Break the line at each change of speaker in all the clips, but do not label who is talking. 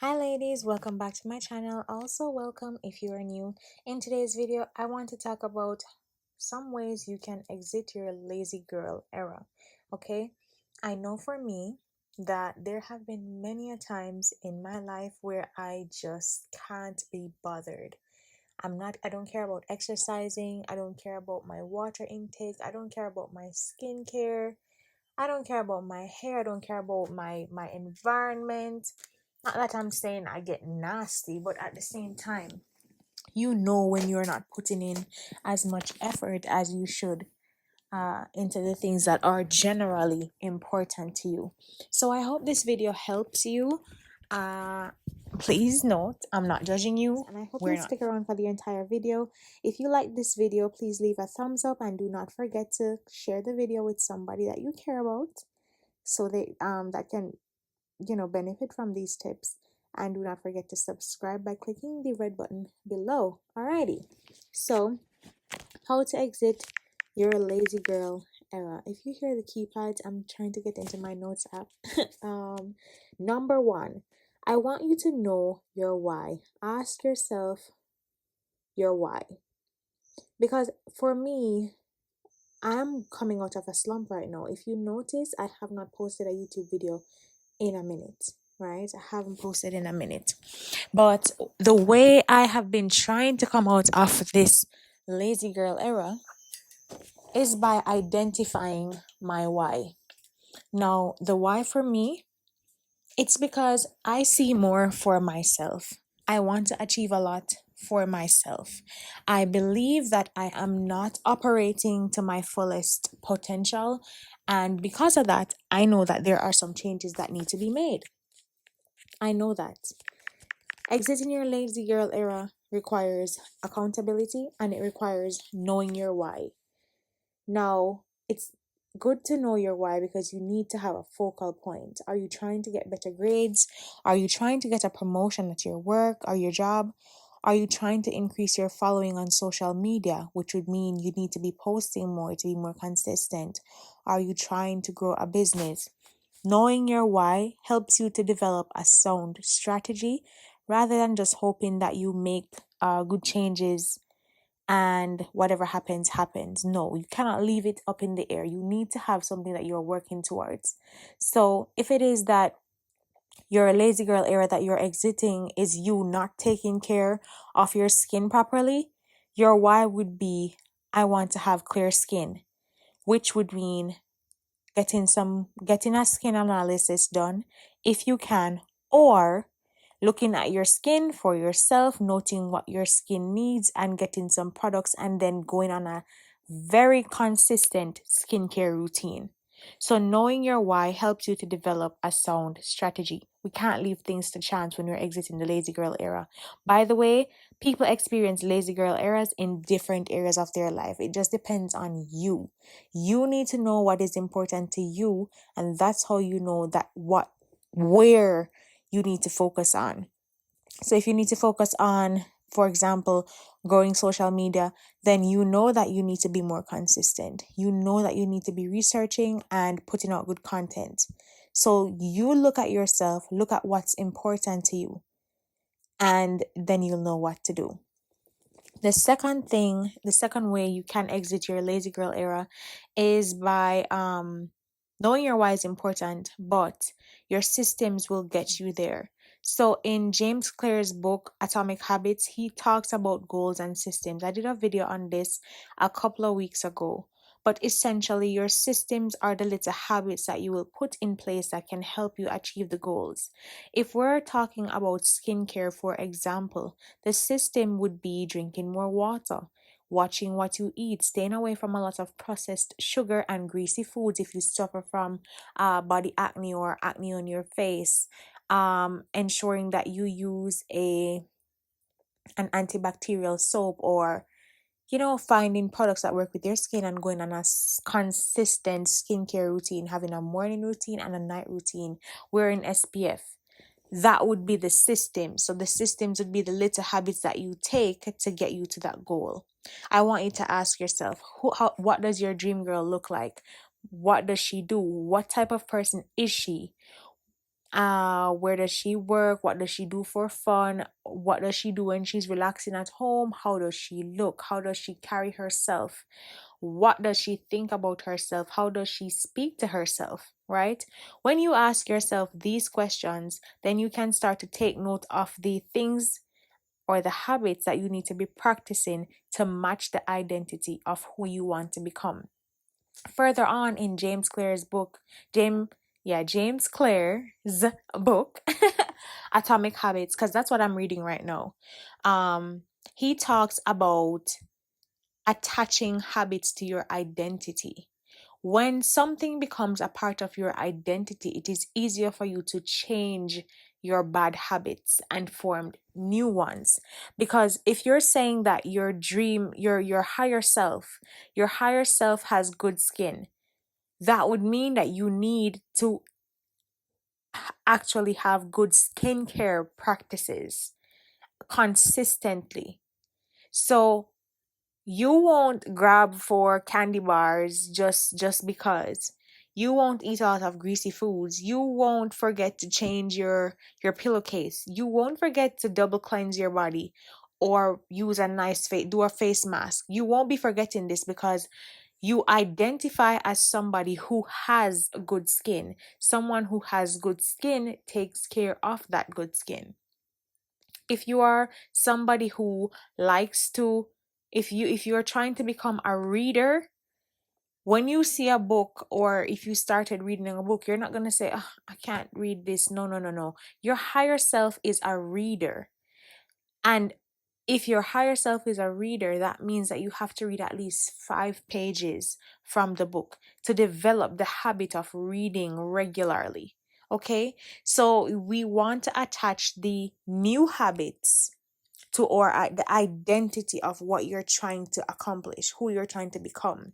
Hi ladies, welcome back to my channel. Also welcome if you are new. In today's video, I want to talk about some ways you can exit your lazy girl era. Okay? I know for me that there have been many a times in my life where I just can't be bothered. I don't care about exercising, I don't care about my water intake, I don't care about my skincare, I don't care about my hair, I don't care about my environment. Not that I'm saying I get nasty, but at the same time, you know when you're not putting in as much effort as you should into the things that are generally important to you. So I hope this video helps you. Uh, Please note, I'm not judging you, and I hope you'll stick around for the entire video. If you like this video, please leave a thumbs up and do not forget to share the video with somebody that you care about, so they that can benefit from these tips. And do not forget to subscribe by clicking the red button below. Alrighty, so how to exit your lazy girl era. If you hear the keypads, I'm trying to get into my notes app. Number one, I want you to know your why. Ask yourself your why, because for me, I'm coming out of a slump right now. If you notice, I have not posted a YouTube video in a minute, right? I haven't posted in a minute. But the way I have been trying to come out of this lazy girl era is by identifying my why. Now, the why for me, it's because I see more for myself. I want to achieve a lot for myself. I believe that I am not operating to my fullest potential. And because of that, I know that there are some changes that need to be made. I know that. Exiting your lazy girl era requires accountability, and it requires knowing your why. Now, it's good to know your why because you need to have a focal point. Are you trying to get better grades? Are you trying to get a promotion at your work or your job? Are you trying to increase your following on social media, which would mean you need to be posting more to be more consistent? Are you trying to grow a business? Knowing your why helps you to develop a sound strategy rather than just hoping that you make good changes and whatever happens, happens. No, you cannot leave it up in the air. You need to have something that you're working towards. So if it is that your lazy girl era that you're exiting is you not taking care of your skin properly, your why would be, I want to have clear skin, which would mean getting a skin analysis done if you can, or looking at your skin for yourself, noting what your skin needs and getting some products, and then going on a very consistent skincare routine. So knowing your why helps you to develop a sound strategy. We can't leave things to chance when you're exiting the lazy girl era. By the way, people experience lazy girl eras in different areas of their life. It just depends on you. You need to know what is important to you, and that's how you know where you need to focus on. So if you need to focus on, for example, growing social media, then you know that you need to be more consistent. You know that you need to be researching and putting out good content. So you look at yourself, look at what's important to you, and then you'll know what to do. The second way you can exit your lazy girl era is by knowing your why is important, but your systems will get you there. So in James Clear's book Atomic Habits, he talks about goals and systems. I did a video on this a couple of weeks ago. But essentially, your systems are the little habits that you will put in place that can help you achieve the goals. If we're talking about skincare, for example, the system would be drinking more water, watching what you eat, staying away from a lot of processed sugar and greasy foods if you suffer from body acne or acne on your face, ensuring that you use an antibacterial soap, or finding products that work with your skin and going on a consistent skincare routine, having a morning routine and a night routine, wearing SPF. That would be the system. So the systems would be the little habits that you take to get you to that goal. I want you to ask yourself, what does your dream girl look like? What does she do? What type of person is she? Where does she work? What does she do for fun? What does she do when she's relaxing at home? How does she look? How does she carry herself? What does she think about herself? How does she speak to herself? Right? When you ask yourself these questions, then you can start to take note of the things or the habits that you need to be practicing to match the identity of who you want to become. Further on in James Clear's book, James Clear's book, Atomic Habits, because that's what I'm reading right now. He talks about attaching habits to your identity. When something becomes a part of your identity, it is easier for you to change your bad habits and form new ones. Because if you're saying that your higher self has good skin, that would mean that you need to actually have good skincare practices consistently. So you won't grab for candy bars just because. You won't eat a lot of greasy foods. You won't forget to change your pillowcase. You won't forget to double cleanse your body or use a nice face, do a face mask. You won't be forgetting this because you identify as somebody who has good skin. Someone who has good skin takes care of that good skin. If you are somebody who likes to if you're trying to become a reader, when you see a book or if you started reading a book, you're not going to say, oh, I can't read this. No, no, no, no. Your higher self is a reader. And if your higher self is a reader, that means that you have to read at least 5 pages from the book to develop the habit of reading regularly. Okay, so we want to attach the new habits to or the identity of what you're trying to accomplish, who you're trying to become.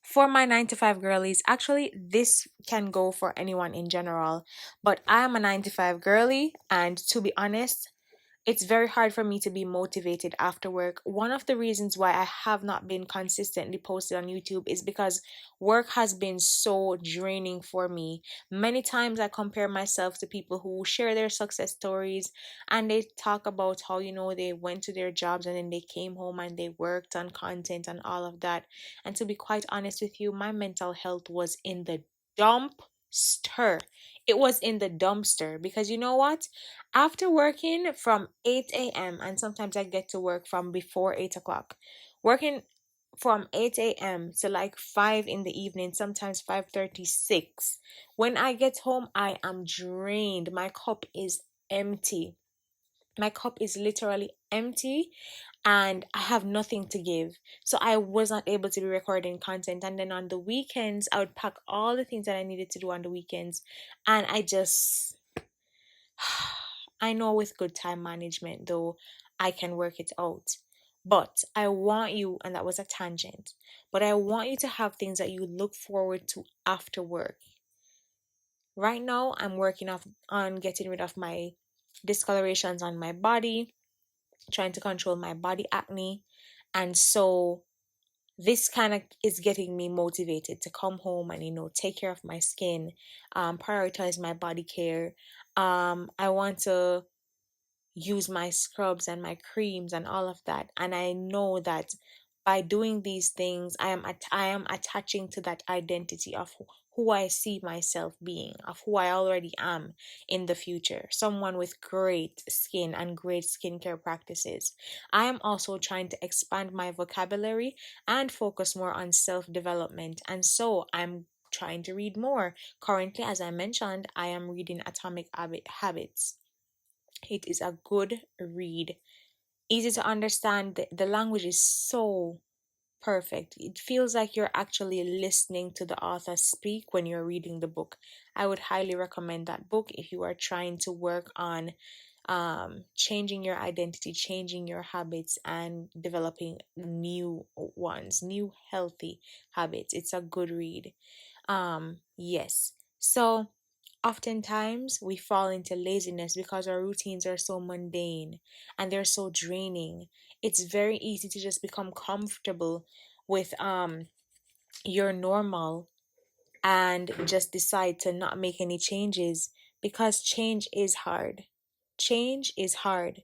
For my 9 to 5 girlies, actually, this can go for anyone in general, but I am a 9 to 5 girly, and to be honest, it's very hard for me to be motivated after work. One of the reasons why I have not been consistently posted on YouTube is because work has been so draining for me. Many times I compare myself to people who share their success stories and they talk about how, they went to their jobs and then they came home and they worked on content and all of that. And to be quite honest with you, my mental health was in the dumpster. It was in the dumpster because you know what? After working from 8 a.m., and sometimes I get to work from before 8 o'clock, working from 8 a.m. to like 5 in the evening, sometimes 5:36. When I get home, I am drained. My cup is empty. My cup is literally empty and I have nothing to give. So I was not able to be recording content. And then on the weekends, I would pack all the things that I needed to do on the weekends. And I know with good time management, though, I can work it out. But I want you, and that was a tangent, but I want you to have things that you look forward to after work. Right now, I'm working on getting rid of my discolorations on my body, trying to control my body acne. And so this kind of is getting me motivated to come home and take care of my skin, prioritize my body care. I want to use my scrubs and my creams and all of that, and I know that by doing these things I am attaching to that identity of who I see myself being, of who I already am in the future, someone with great skin and great skincare practices. I am also trying to expand my vocabulary and focus more on self-development, and so I'm trying to read more. Currently, as I mentioned, I am reading Atomic Habits. It is a good read, easy to understand. The language is so perfect. It feels like you're actually listening to the author speak when you're reading the book. I would highly recommend that book if you are trying to work on changing your identity, changing your habits, and developing new ones, new healthy habits. It's a good read. Yes. So oftentimes we fall into laziness because our routines are so mundane and they're so draining. It's very easy to just become comfortable with your normal and just decide to not make any changes because change is hard. Change is hard,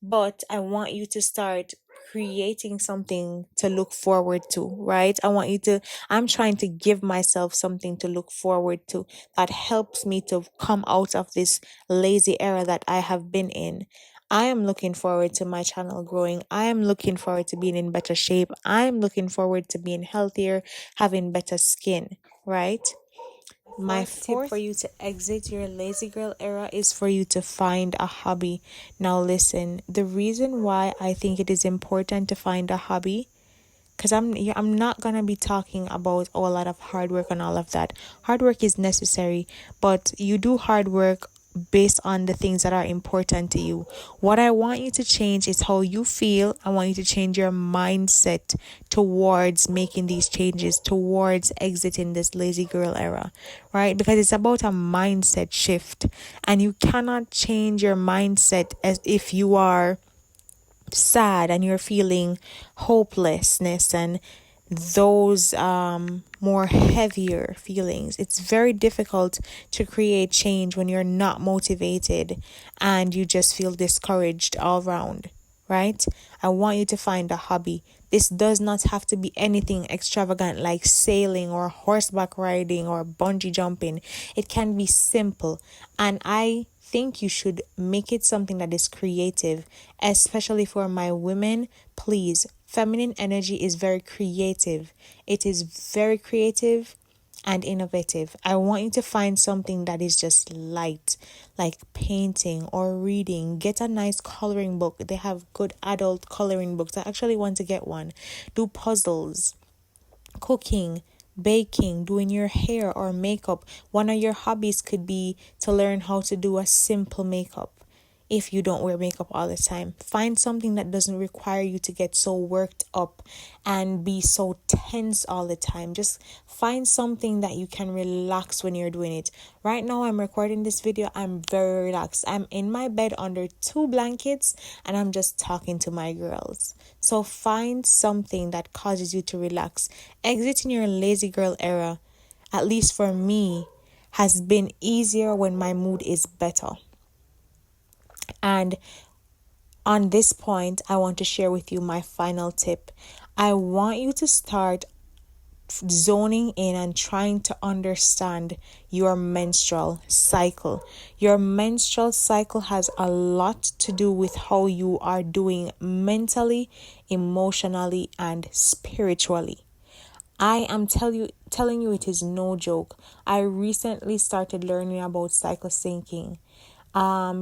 but I want you to start creating something to look forward to, right? I'm trying to give myself something to look forward to that helps me to come out of this lazy era that I have been in. I am looking forward to my channel growing. I am looking forward to being in better shape. I am looking forward to being healthier, having better skin, right? My tip for you to exit your lazy girl era is for you to find a hobby. Now, listen, the reason why I think it is important to find a hobby, because I'm not gonna be talking about a lot of hard work and all of that. Hard work is necessary, but you do hard work based on the things that are important to you. What I want you to change is how you feel. I want you to change your mindset towards making these changes, towards exiting this lazy girl era, right? Because it's about a mindset shift, and you cannot change your mindset as if you are sad and you're feeling hopelessness and those more heavier feelings. It's very difficult to create change when you're not motivated and you just feel discouraged all around, right? I want you to find a hobby. This does not have to be anything extravagant like sailing or horseback riding or bungee jumping. It can be simple, and I think you should make it something that is creative, especially for my women. Please, feminine energy is very creative. It is very creative and innovative. I want you to find something that is just light, like painting or reading. Get a nice coloring book. They have good adult coloring books. I actually want to get one. Do puzzles, cooking, baking, doing your hair or makeup. One of your hobbies could be to learn how to do a simple makeup. If you don't wear makeup all the time, find something that doesn't require you to get so worked up and be so tense all the time. Just find something that you can relax when you're doing it. Right now, I'm recording this video. I'm very relaxed. I'm in my bed under two blankets and I'm just talking to my girls. So find something that causes you to relax. Exiting your lazy girl era, at least for me, has been easier when my mood is better. And on this point, I want to share with you my final tip. I want you to start zoning in and trying to understand your menstrual cycle. Your menstrual cycle has a lot to do with how you are doing mentally, emotionally, and spiritually. I am telling you it is no joke. I recently started learning about cycle syncing,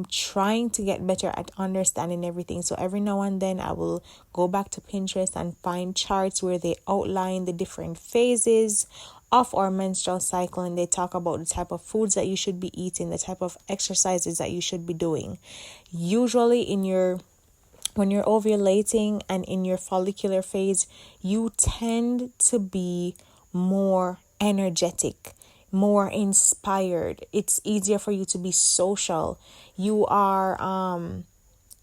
trying to get better at understanding everything. So every now and then I will go back to Pinterest and find charts where they outline the different phases of our menstrual cycle, and they talk about the type of foods that you should be eating, the type of exercises that you should be doing. Usually when you're ovulating and in your follicular phase, you tend to be more energetic, more inspired. It's easier for you to be social. You are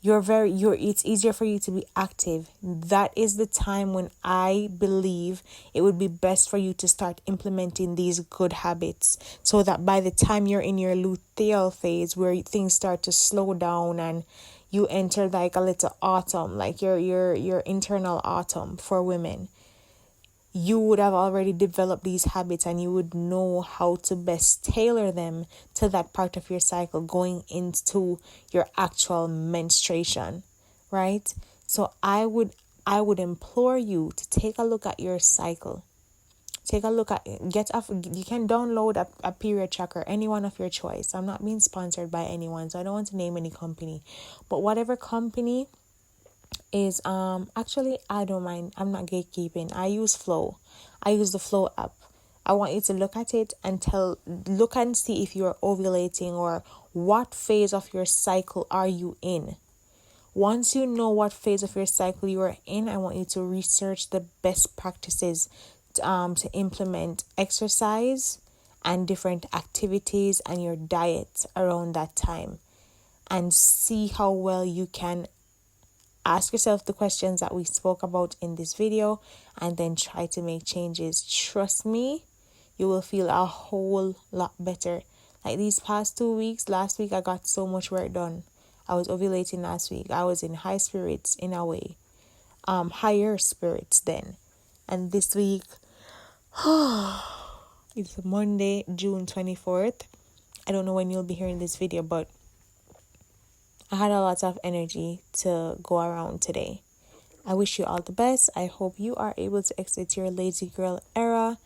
it's easier for you to be active. That is the time when I believe it would be best for you to start implementing these good habits, so that by the time you're in your luteal phase where things start to slow down and you enter like a little autumn, like your internal autumn for women, you would have already developed these habits and you would know how to best tailor them to that part of your cycle going into your actual menstruation, right? So I would implore you to take a look at your cycle. Take a look at get off. You can download a period tracker, any one of your choice. I'm not being sponsored by anyone, so I don't want to name any company, but whatever company is actually, I don't mind. I'm not gatekeeping. I use Flow. I use the Flow app. I want you to look at it and look and see if you're ovulating or what phase of your cycle are you in. Once you know what phase of your cycle you are in, I want you to research the best practices to implement exercise and different activities and your diet around that time, and see how well you can ask yourself the questions that we spoke about in this video, and then try to make changes. Trust me, you will feel a whole lot better. Like these past 2 weeks, last week I got so much work done. I was ovulating last week. I was in high spirits in a way. Higher spirits then. And this week, it's Monday, June 24th. I don't know when you'll be hearing this video, but I had a lot of energy to go around today. I wish you all the best. I hope you are able to exit your lazy girl era.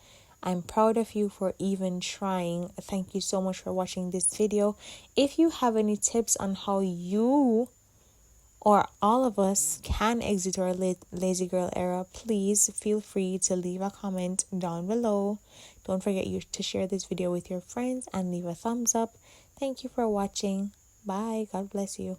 I'm proud of you for even trying. Thank you so much for watching this video. If you have any tips on how you or all of us can exit our lazy girl era, please feel free to leave a comment down below. Don't forget to share this video with your friends and leave a thumbs up. Thank you for watching. Bye. God bless you.